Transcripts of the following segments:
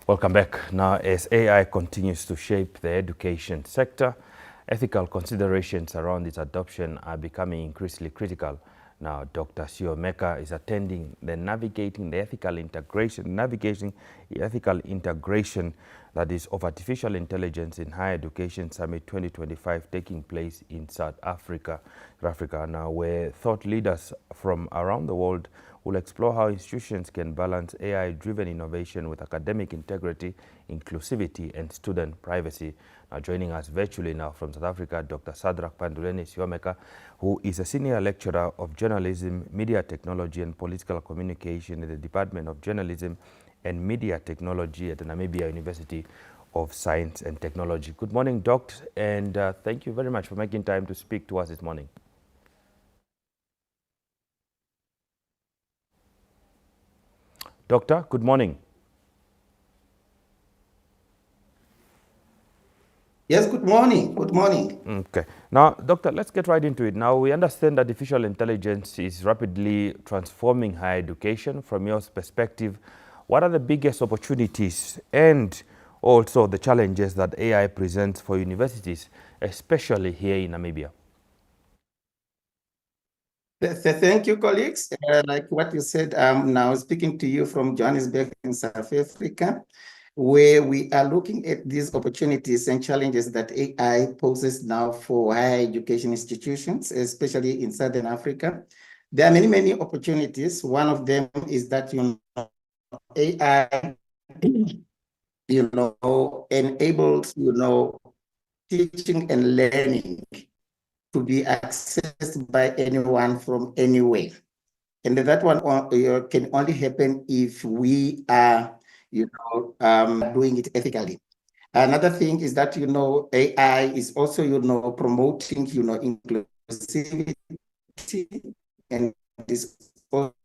Welcome back. Now, as AI continues to shape the education sector, ethical considerations around its adoption are becoming increasingly critical. Now, Dr. Shihomeka is attending the Navigating the Ethical Integration, that is of Artificial Intelligence in Higher Education Summit 2025 taking place in South Africa, now where thought leaders from around the world will explore how institutions can balance AI-driven innovation with academic integrity, inclusivity, and student privacy. Now, joining us virtually now from South Africa, Dr. Sadrag Panduleni Shihomeka, who is a senior lecturer of journalism, media technology, and political communication in the Department of Journalism and Media Technology at the Namibia University of Science and Technology. Good morning, Doc, and thank you very much for making time to speak to us this morning. Doctor, good morning. Yes, good morning. Good morning. Okay. Now, Doctor, let's get right into it. Now, we understand that artificial intelligence is rapidly transforming higher education. From your perspective, what are the biggest opportunities and also the challenges that AI presents for universities, especially here in Namibia? Thank you, colleagues. Like what you said, I'm now speaking to you from Johannesburg in South Africa, where we are looking at these opportunities and challenges that AI poses now for higher education institutions, especially in Southern Africa. There are many, many opportunities. One of them is that, AI, enables, teaching and learning to be accessed by anyone from anywhere. And that one can only happen if we are, doing it ethically. Another thing is that, AI is also, promoting, inclusivity, and is also,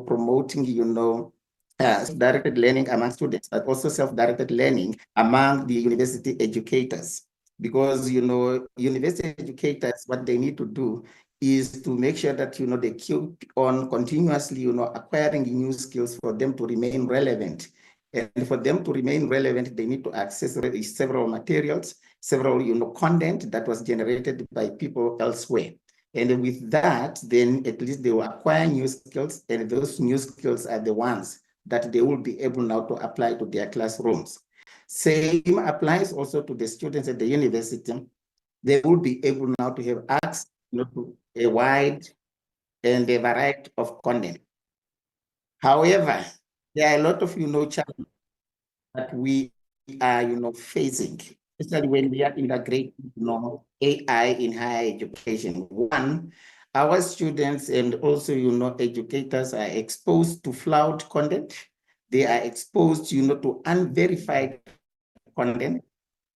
promoting, directed learning among students, but also self-directed learning among the university educators. Because, university educators, what they need to do is to make sure that, they keep on continuously, acquiring new skills for them to remain relevant. And for them to remain relevant, they need to access several materials, several, content that was generated by people elsewhere. And with that, then at least they will acquire new skills, and those new skills are the ones that they will be able now to apply to their classrooms. Same applies also to the students at the university. They will be able now to have access to a wide and a variety of content. However, there are a lot of, challenges that we are, facing, especially when we are integrating, AI in higher education. One, our students and also, educators are exposed to flawed content. They are exposed, to unverified content,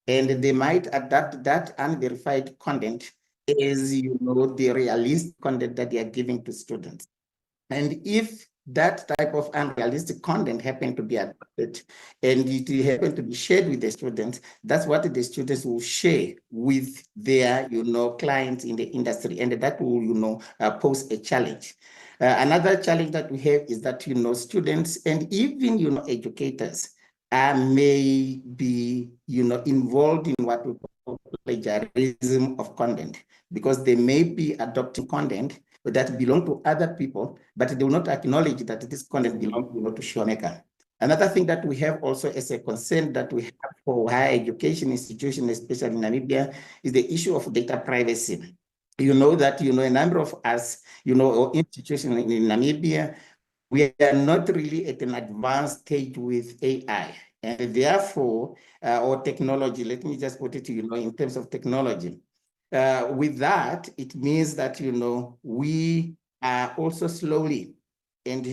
and they might adapt that unverified content as, the realistic content that they are giving to students. And if that type of unrealistic content happen to be adopted and it happen to be shared with the students, that's what the students will share with their, clients in the industry, and that will, pose a challenge. Another challenge that we have is that, students and even, educators may be, involved in what we call plagiarism of content, because they may be adopting content that belong to other people, but they will not acknowledge that this content belongs, to Shihomeka. Another thing that we have also as a concern that we have for higher education institutions, especially in Namibia, is the issue of data privacy. You know that, a number of us, or institutions in Namibia, we are not really at an advanced stage with AI. And therefore, or technology, let me just put it, in terms of technology. With that, it means that, we are also slowly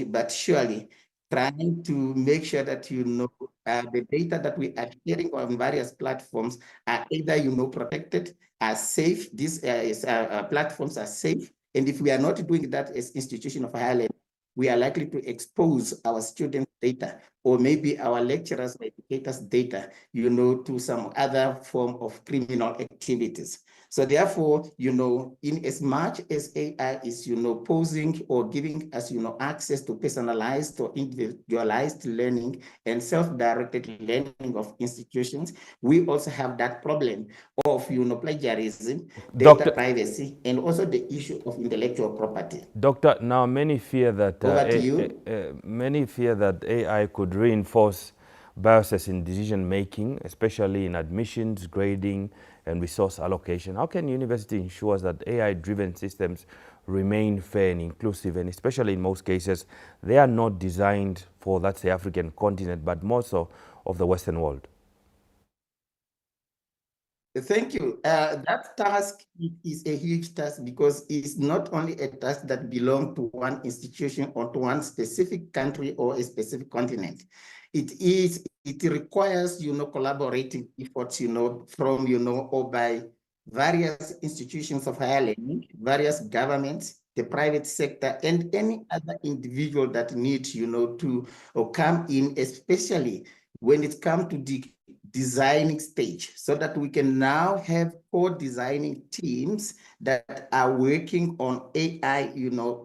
but surely trying to make sure that, the data that we are sharing on various platforms are either, protected, are safe. These platforms are safe. And if we are not doing that as institution of higher learning, we are likely to expose our student data or maybe our lecturers or educators' data, to some other form of criminal activities. So therefore, in as much as AI is, posing or giving us, access to personalized or individualized learning and self-directed learning of institutions, we also have that problem of, plagiarism, data privacy, and also the issue of intellectual property. Doctor, now many fear that Over to you. many fear that AI could reinforce biases in decision making, especially in admissions, grading, and resource allocation. How can university ensure that AI-driven systems remain fair and inclusive, and especially in most cases, they are not designed for, that's the African continent, but more so of the Western world? Thank you. That task is a huge task because it's not only a task that belongs to one institution or to one specific country or a specific continent. It requires, collaborating efforts, from, or by various institutions of higher learning, various governments, the private sector, and any other individual that needs, to come in, especially when it comes to the designing stage, so that we can now have co-designing teams that are working on AI,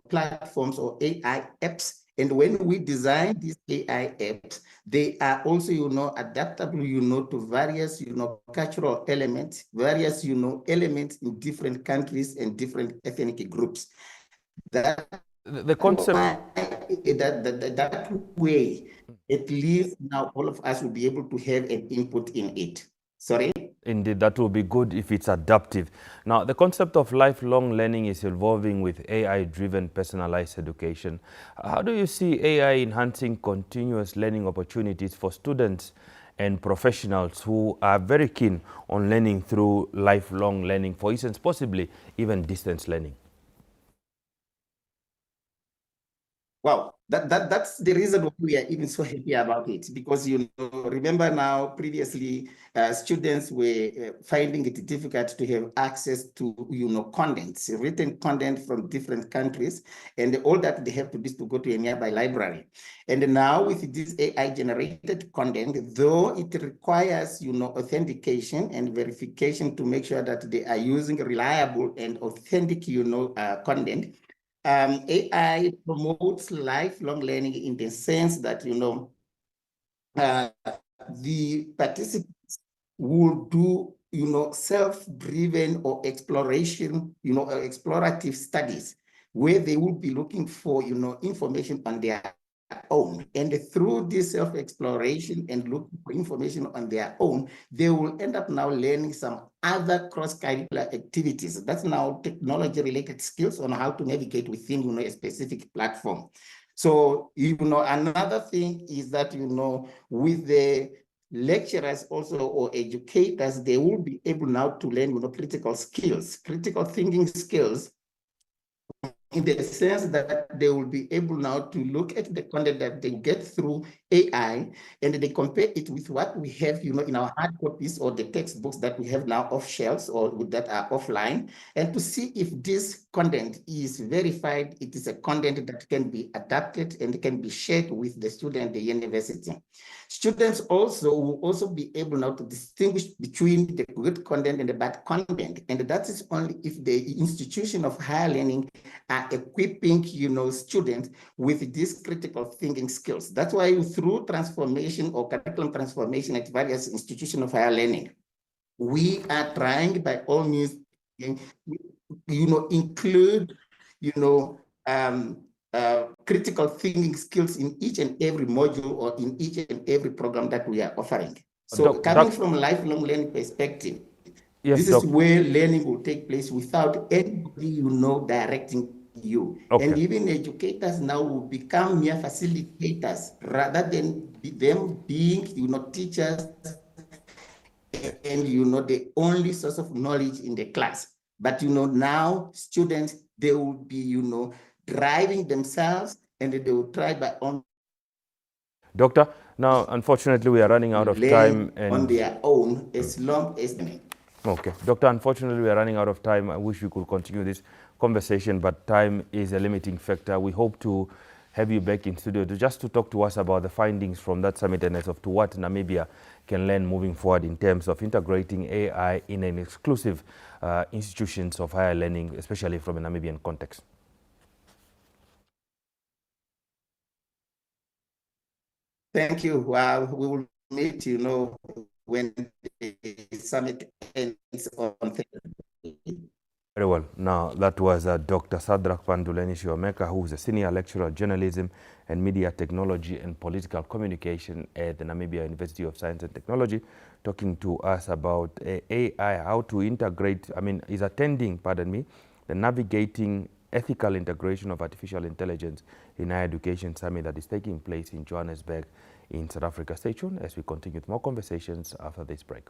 platforms or AI apps. And when we design these AI apps, they are also, adaptable, to various, cultural elements, various, elements in different countries and different ethnic groups. That The concept that way, at least now all of us will be able to have an input in it. Sorry? Indeed, that will be good if it's adaptive. Now, the concept of lifelong learning is evolving with AI-driven personalized education. How do you see AI enhancing continuous learning opportunities for students and professionals who are very keen on learning through lifelong learning, for instance, possibly even distance learning? Wow, that's the reason why we are even so happy about it, because remember now previously students were finding it difficult to have access to contents, written content from different countries, and all that they have to do is to go to a nearby library. And now with this AI generated content, though it requires authentication and verification to make sure that they are using reliable and authentic content. AI promotes lifelong learning in the sense that, the participants will do, self-driven or exploration, explorative studies, where they will be looking for, information on their own. And through this self-exploration and looking for information on their own, they will end up now learning some other cross-curricular activities. That's now technology-related skills on how to navigate within, a specific platform. So, another thing is that, with the lecturers also or educators, they will be able now to learn, critical skills, critical thinking skills, in the sense that they will be able now to look at the content that they get through AI, and they compare it with what we have, in our hard copies or the textbooks that we have now off shelves or that are offline, and to see if this content is verified, it is a content that can be adapted and can be shared with the student at the university. Students also will also be able now to distinguish between the good content and the bad content, and that is only if the institution of higher learning are equipping, students with these critical thinking skills. That's why through transformation or curriculum transformation at various institutions of higher learning, we are trying by all means, include, critical thinking skills in each and every module or in each and every program that we are offering. So coming from a lifelong learning perspective, yes, this is where learning will take place without anybody, directing you. Okay. And even educators now will become mere facilitators rather than them being, teachers and, the only source of knowledge in the class. But, now students, they will be, driving themselves, and they will try by own. Doctor, now unfortunately we are running out of time. And on their own as long as they. Okay. Doctor, unfortunately we are running out of time. I wish we could continue this conversation, but time is a limiting factor. We hope to have you back in studio just to talk to us about the findings from that summit and as of to what Namibia can learn moving forward in terms of integrating AI in an exclusive institutions of higher learning, especially from a Namibian context. Thank you. We will meet, when the summit ends on Thursday. Very well. Now, that was Dr. Sadrag Panduleni Shihomeka, who is a senior lecturer of journalism and media technology and political communication at the Namibia University of Science and Technology, talking to us about AI, how to integrate, is attending, the Navigating Ethical Integration of Artificial Intelligence in Higher Education Summit that is taking place in Johannesburg in South Africa. Stay tuned as we continue with more conversations after this break.